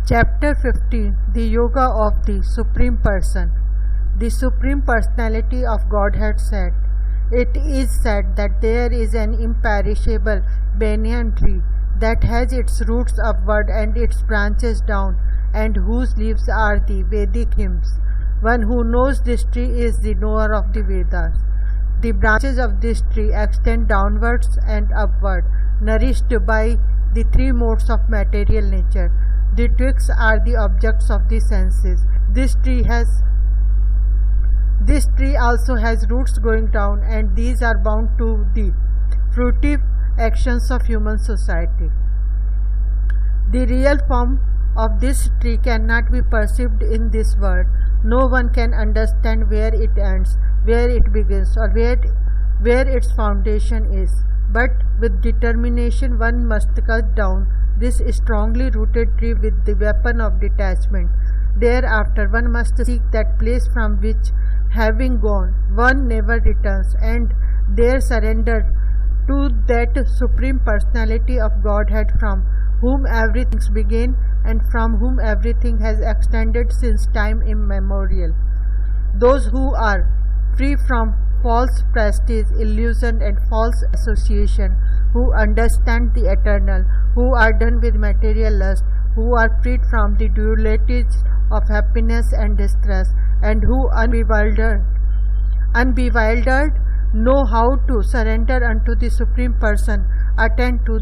Chapter 15. The Yoga of the Supreme Person. The Supreme Personality of Godhead said, "It is said that there is an imperishable banyan tree that has its roots upward and its branches down, and whose leaves are the Vedic hymns. One who knows this tree is the knower of the Vedas. The branches of this tree extend downwards and upward, nourished by the three modes of material nature. The twigs are the objects of the senses. This tree also has roots going down, and these are bound to the fruitive actions of human society. The real form of this tree cannot be perceived in this world. No one can understand where it ends, where it begins, or where its foundation is. But with determination one must cut down this strongly rooted tree with the weapon of detachment. Thereafter one must seek that place from which, having gone, one never returns, and there surrender to that Supreme Personality of Godhead from whom everything began and from whom everything has extended since time immemorial. Those who are free from false prestige, illusion, and false association, who understand the eternal, who are done with material lust, who are freed from the dualities of happiness and distress, and who unbewildered know how to surrender unto the Supreme Person, attend to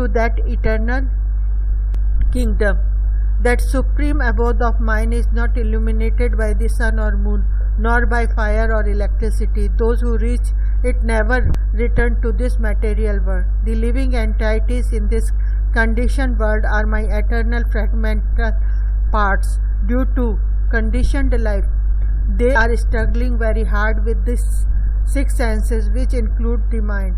that eternal kingdom. That supreme abode of mine is not illuminated by the sun or moon, nor by fire or electricity. Those who reach it never return to this material world. The living entities in this conditioned world are my eternal fragmental parts. Due to conditioned life, they are struggling very hard with these six senses, which include the mind.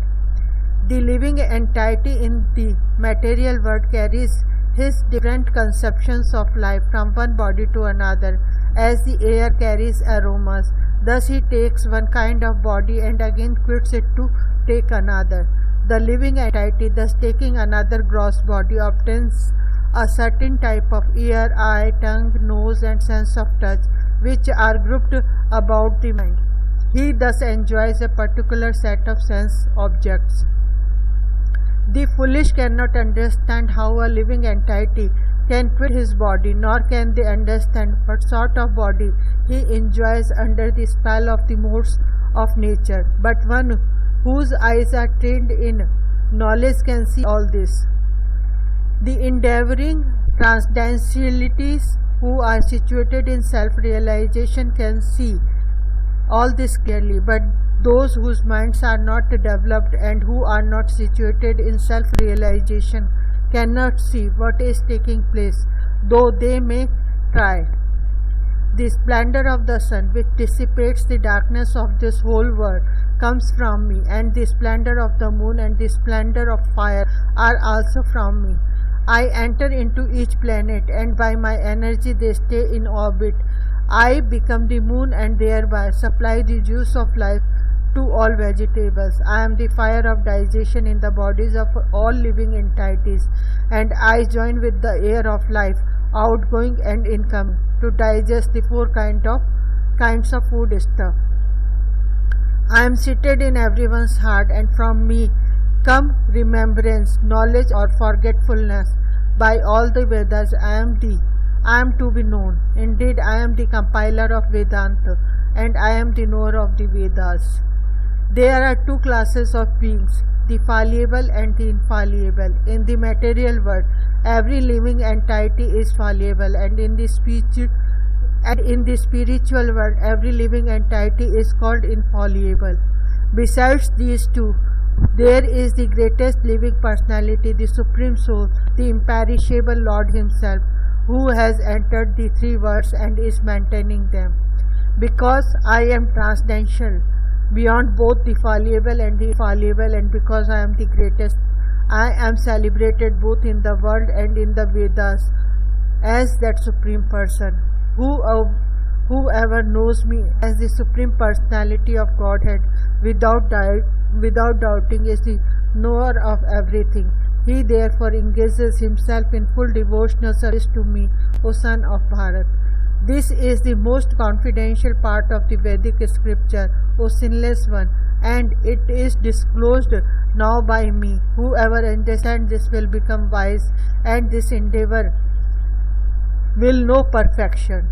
The living entity in the material world carries his different conceptions of life from one body to another, as the air carries aromas. Thus he takes one kind of body and again quits it to take another. The living entity, thus taking another gross body, obtains a certain type of ear, eye, tongue, nose, and sense of touch, which are grouped about the mind. He thus enjoys a particular set of sense objects. The foolish cannot understand how a living entity can quit his body, nor can they understand what sort of body he enjoys under the spell of the modes of nature. But one whose eyes are trained in knowledge can see all this. The endeavoring transcendentalities who are situated in self-realization can see all this clearly, but those whose minds are not developed and who are not situated in self-realization cannot see what is taking place, though they may try. The splendor of the sun, which dissipates the darkness of this whole world, comes from me, and the splendor of the moon and the splendor of fire are also from me. I enter into each planet, and by my energy they stay in orbit. I become the moon and thereby supply the juice of life to all vegetables. I am the fire of digestion in the bodies of all living entities, and I join with the air of life, outgoing and incoming, to digest the four kinds of food stuff. I am seated in everyone's heart, and from me come remembrance, knowledge, or forgetfulness. By all the Vedas I am to be known. Indeed, I am the compiler of Vedanta, and I am the knower of the Vedas. There are two classes of beings, the fallible and the infallible. In the material world, every living entity is fallible, and in the spiritual world, every living entity is called infallible. Besides these two, there is the greatest living personality, the Supreme Soul, the imperishable Lord Himself, who has entered the three worlds and is maintaining them. Because I am transcendental, beyond both the fallible and the infallible, and because I am the greatest, I am celebrated both in the world and in the Vedas as that Supreme Person. Whoever knows me as the Supreme Personality of Godhead without doubting is the knower of everything. He therefore engages himself in full devotional service to me, O son of Bharat. This is the most confidential part of the Vedic scripture, O sinless one, and it is disclosed now by me. Whoever understands this will become wise, and this endeavor will know perfection.